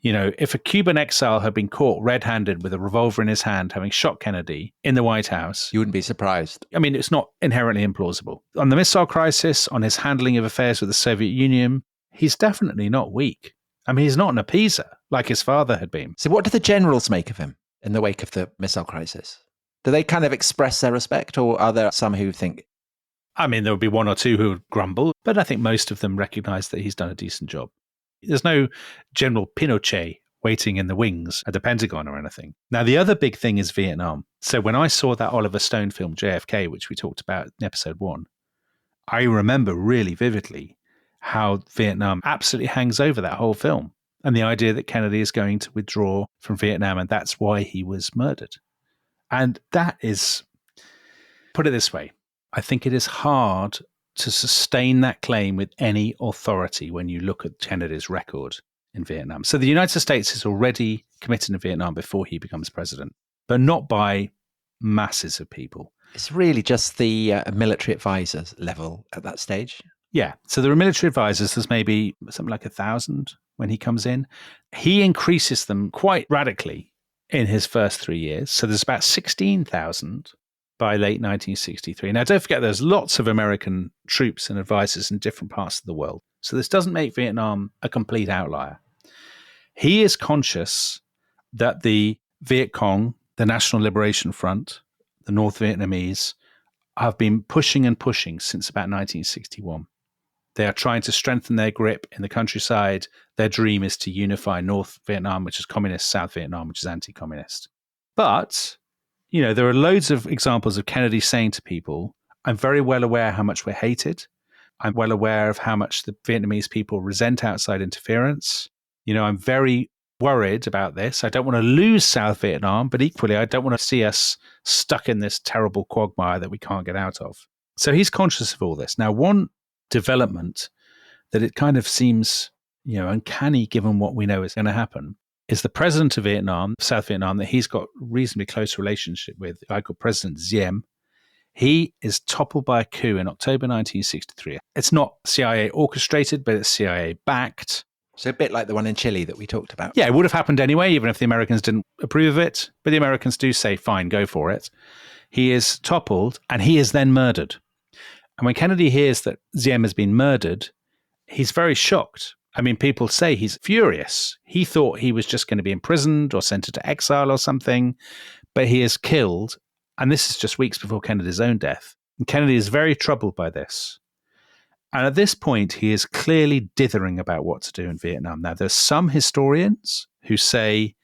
if a Cuban exile had been caught red-handed with a revolver in his hand, having shot Kennedy in the White House.
You wouldn't be surprised.
I mean, it's not inherently implausible. On the missile crisis, on his handling of affairs with the Soviet Union, he's definitely not weak. I mean, he's not an appeaser like his father had been.
So what do the generals make of him in the wake of the missile crisis? Do they kind of express their respect, or are there some who think?
I mean, there would be 1 or 2 who would grumble, but I think most of them recognize that he's done a decent job. There's no General Pinochet waiting in the wings at the Pentagon or anything. Now, the other big thing is Vietnam. So when I saw that Oliver Stone film, JFK, which we talked about in episode 1, I remember really vividly how Vietnam absolutely hangs over that whole film. And the idea that Kennedy is going to withdraw from Vietnam, and that's why he was murdered. And that is, put it this way, I think it is hard to sustain that claim with any authority when you look at Kennedy's record in Vietnam. So the United States is already committed to Vietnam before he becomes president, but not by masses of people.
It's really just the military advisors level at that stage.
Yeah. So there are military advisors. There's maybe something like 1,000 when he comes in. He increases them quite radically in his first 3 years. So there's about 16,000 by late 1963. Now, don't forget, there's lots of American troops and advisors in different parts of the world. So this doesn't make Vietnam a complete outlier. He is conscious that the Viet Cong, the National Liberation Front, the North Vietnamese, have been pushing and pushing since about 1961. They are trying to strengthen their grip in the countryside. Their dream is to unify North Vietnam, which is communist, South Vietnam, which is anti-communist. But, you know, there are loads of examples of Kennedy saying to people, I'm very well aware how much we're hated. I'm well aware of how much the Vietnamese people resent outside interference. You know, I'm very worried about this. I don't want to lose South Vietnam, but equally, I don't want to see us stuck in this terrible quagmire that we can't get out of. So he's conscious of all this. Now, one development that it kind of seems, you know, uncanny given what we know is going to happen is the president of Vietnam, South Vietnam, that he's got reasonably close relationship with, a guy called President Diem. He is toppled by a coup in October 1963. It's not CIA orchestrated, but it's CIA backed.
So a bit like the one in Chile that we talked about.
Yeah, it would have happened anyway, even if the Americans didn't approve of it. But the Americans do say, fine, go for it. He is toppled and he is then murdered. And when Kennedy hears that Diem has been murdered, he's very shocked. I mean, people say he's furious. He thought he was just going to be imprisoned or sent into exile or something, but he is killed. And this is just weeks before Kennedy's own death. And Kennedy is very troubled by this. And at this point, he is clearly dithering about what to do in Vietnam. Now, there's some historians who say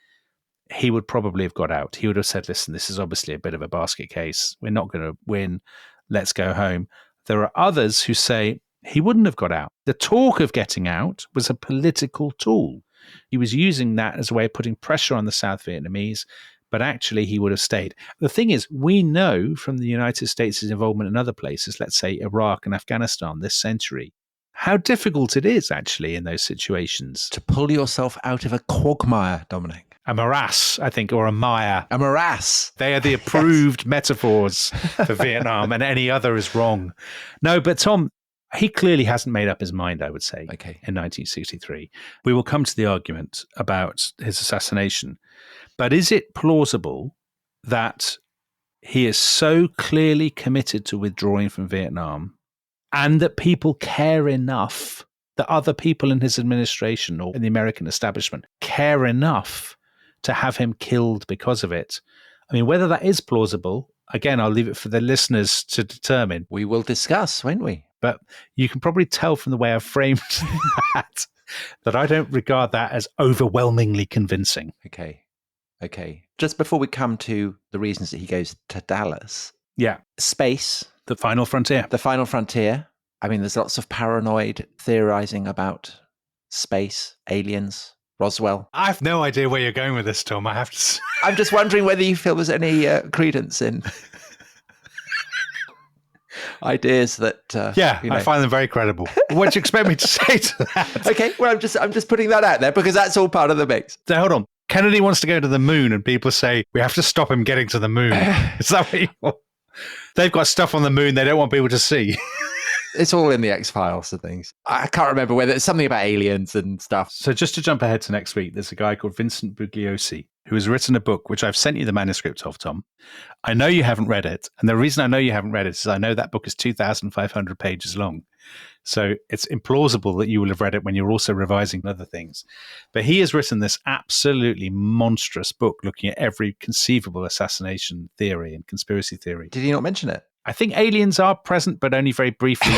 he would probably have got out. He would have said, listen, this is obviously a bit of a basket case. We're not going to win. Let's go home. There are others who say he wouldn't have got out. The talk of getting out was a political tool. He was using that as a way of putting pressure on the South Vietnamese, but actually he would have stayed. The thing is, we know from the United States' involvement in other places, let's say Iraq and Afghanistan this century, how difficult it is actually in those situations.
To pull yourself out of a quagmire, Dominic.
A morass, I think, or a mire.
A morass.
They are the approved metaphors for Vietnam, and any other is wrong. No, but Tom, he clearly hasn't made up his mind, I would say, in 1963. We will come to the argument about his assassination. But is it plausible that he is so clearly committed to withdrawing from Vietnam and that people care enough, that other people in his administration or in the American establishment care enough to have him killed because of it? I mean, whether that is plausible, again, I'll leave it for the listeners to determine.
We will discuss, won't we?
But you can probably tell from the way I've framed that I don't regard that as overwhelmingly convincing.
Okay. Just before we come to the reasons that he goes to Dallas.
Yeah.
Space.
The final frontier.
The final frontier. I mean, there's lots of paranoid theorizing about space, aliens, Roswell.
I have no idea where you're going with this, Tom. I have to say.
I'm just wondering whether you feel there's any credence in ideas that...
I find them very credible. What do you expect me to say to that?
Okay, well, I'm just putting that out there because that's all part of the mix.
So hold on. Kennedy wants to go to the moon and people say, we have to stop him getting to the moon. Is that what you want? They've got stuff on the moon they don't want people to see.
It's all in the X-Files and things. I can't remember whether it's something about aliens and stuff.
So just to jump ahead to next week, there's a guy called Vincent Bugliosi who has written a book, which I've sent you the manuscript of, Tom. I know you haven't read it. And the reason I know you haven't read it is I know that book is 2,500 pages long. So it's implausible that you will have read it when you're also revising other things. But he has written this absolutely monstrous book looking at every conceivable assassination theory and conspiracy theory.
Did he not mention it?
I think aliens are present, but only very briefly.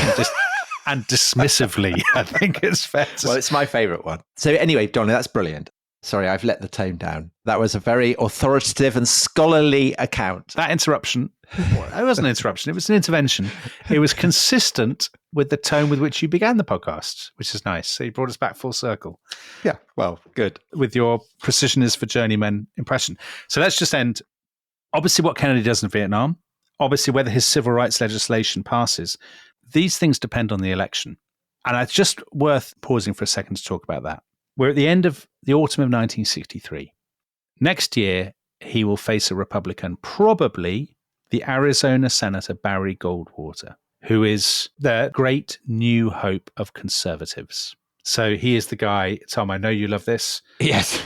and dismissively, I think it's fair to
Well,
say.
it's my favourite one. So anyway, Donny, that's brilliant. Sorry, I've let the tone down. That was a very authoritative and scholarly account.
That interruption, well, it wasn't an interruption, it was an intervention. It was consistent with the tone with which you began the podcast, which is nice. So you brought us back full circle
Yeah, well, good.
with your precision is for journeymen impression. So let's just end. Obviously, what Kennedy does in Vietnam, obviously, whether his civil rights legislation passes, these things depend on the election. And it's just worth pausing for a second to talk about that. We're at the end of the autumn of 1963. Next year, he will face a Republican, probably the Arizona Senator Barry Goldwater, who is the great new hope of conservatives. So he is the guy, Tom, I know you love this.
Yes.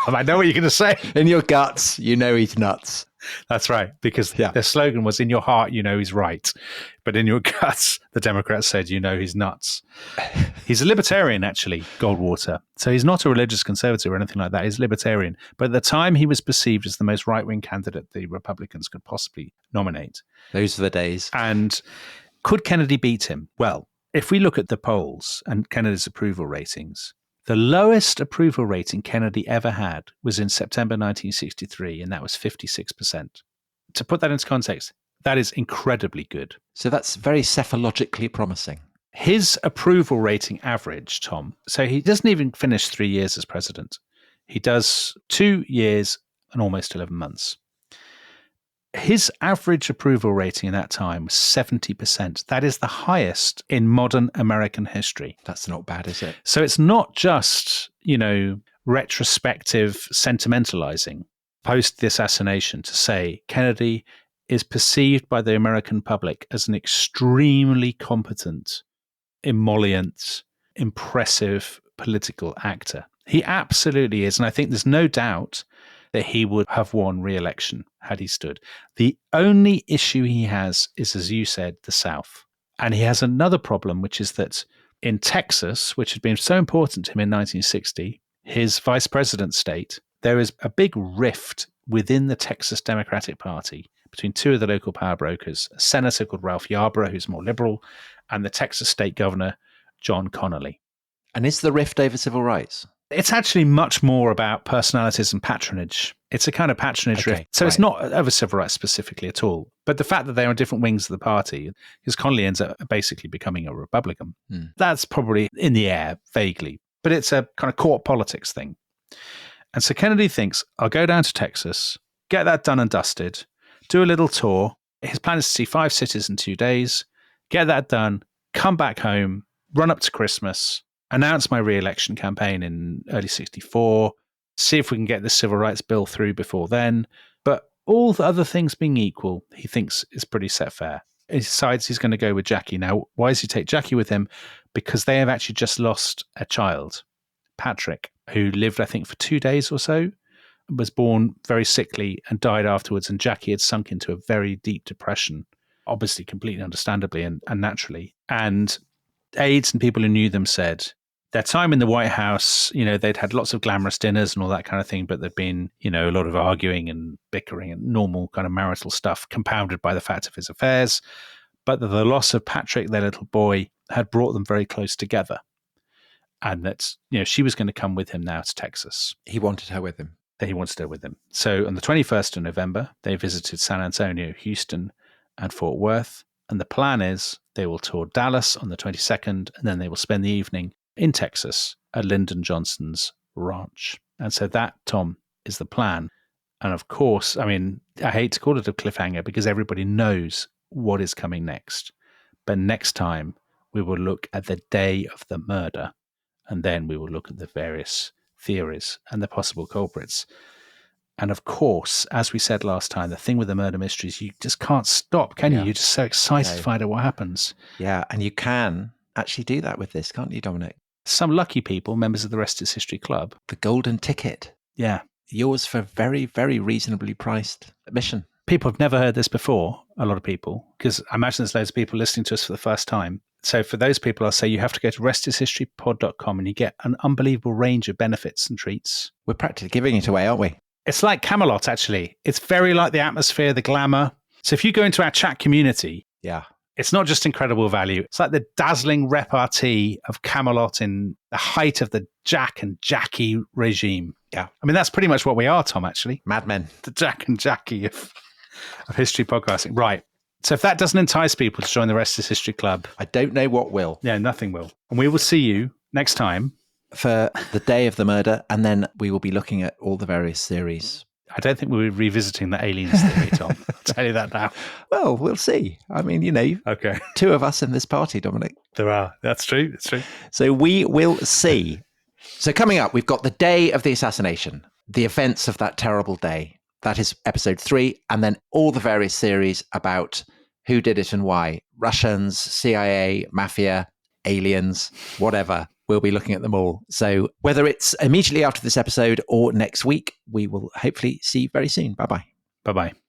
I know what you're going to say.
In your guts, you know he's nuts.
That's right, because their slogan was, in your heart, you know he's right. But in your guts, the Democrats said, you know he's nuts. He's a libertarian, actually, Goldwater. So he's not a religious conservative or anything like that. He's libertarian. But at the time, he was perceived as the most right-wing candidate the Republicans could possibly nominate.
Those are the days.
And could Kennedy beat him? Well, if we look at the polls and Kennedy's approval ratings, the lowest approval rating Kennedy ever had was in September 1963, and that was 56%. To put that into context, that is incredibly good.
So that's very cephalogically promising.
His approval rating average, Tom, so he doesn't even finish 3 years as president. He does 2 years and almost 11 months. His average approval rating in that time was 70%. That is the highest in modern American history.
That's not bad, is it?
So it's not just, retrospective sentimentalizing post the assassination to say Kennedy is perceived by the American public as an extremely competent, emollient, impressive political actor. He absolutely is. And I think there's no doubt that he would have won re-election had he stood. The only issue he has is, as you said, the South. And he has another problem, which is that in Texas, which had been so important to him in 1960, his vice president state, there is a big rift within the Texas Democratic Party between two of the local power brokers, a senator called Ralph Yarborough, who's more liberal, and the Texas state governor, John Connally.
And is the rift over civil rights?
It's actually much more about personalities and patronage. It's a kind of patronage rift. So It's not over civil rights specifically at all. But the fact that they're on different wings of the party, because Connally ends up basically becoming a Republican, that's probably in the air, vaguely. But it's a kind of court politics thing. And so Kennedy thinks, I'll go down to Texas, get that done and dusted, do a little tour. His plan is to see 5 cities in 2 days, get that done, come back home, run up to Christmas, announce my re-election campaign in early 64, see if we can get the civil rights bill through before then. But all the other things being equal, he thinks is pretty set fair. He decides he's going to go with Jackie. Now, why does he take Jackie with him? Because they have actually just lost a child, Patrick, who lived, I think, for 2 days or so, was born very sickly and died afterwards. And Jackie had sunk into a very deep depression, obviously completely understandably and naturally. And aides and people who knew them said, their time in the White House, they'd had lots of glamorous dinners and all that kind of thing, but there'd been, a lot of arguing and bickering and normal kind of marital stuff compounded by the fact of his affairs. But that the loss of Patrick, their little boy, had brought them very close together. And that, she was going to come with him now to Texas.
He wanted her with him.
He wanted her with him. So on the 21st of November, they visited San Antonio, Houston, and Fort Worth. And the plan is they will tour Dallas on the 22nd, and then they will spend the evening in Texas at Lyndon Johnson's ranch. And so that, Tom, is the plan. And of course, I hate to call it a cliffhanger because everybody knows what is coming next. But next time, we will look at the day of the murder, and then we will look at the various theories and the possible culprits. And of course, as we said last time, the thing with the murder mysteries, you just can't stop, can you? You're just so excited to find out what happens.
Yeah, and you can actually do that with this, can't you, Dominic?
Some lucky people, members of the Rest is History Club.
The golden ticket.
Yeah.
Yours for very, very reasonably priced admission.
People have never heard this before, a lot of people, because I imagine there's loads of people listening to us for the first time. So for those people, I'll say you have to go to restishistorypod.com and you get an unbelievable range of benefits and treats.
We're practically giving it away, aren't we?
It's like Camelot, actually. It's very like the atmosphere, the glamour. So if you go into our chat community, It's not just incredible value. It's like the dazzling repartee of Camelot in the height of the Jack and Jackie regime.
Yeah.
I mean, that's pretty much what we are, Tom, actually.
Mad Men.
The Jack and Jackie of history podcasting. Right. So if that doesn't entice people to join the Rest is History Club,
I don't know what will.
Yeah, nothing will. And we will see you next time
for the day of the murder, and then we will be looking at all the various theories.
I don't think we'll be revisiting the aliens theory, Tom. I'll tell you that now.
Well, we'll see. I mean,
Okay.
Two of us in this party, Dominic.
There are. That's true. It's true.
So we will see. So coming up, we've got the day of the assassination, the events of that terrible day. That is episode 3. And then all the various theories about who did it and why. Russians, CIA, mafia, aliens, whatever. We'll be looking at them all. So whether it's immediately after this episode or next week, we will hopefully see you very soon. Bye-bye.
Bye-bye.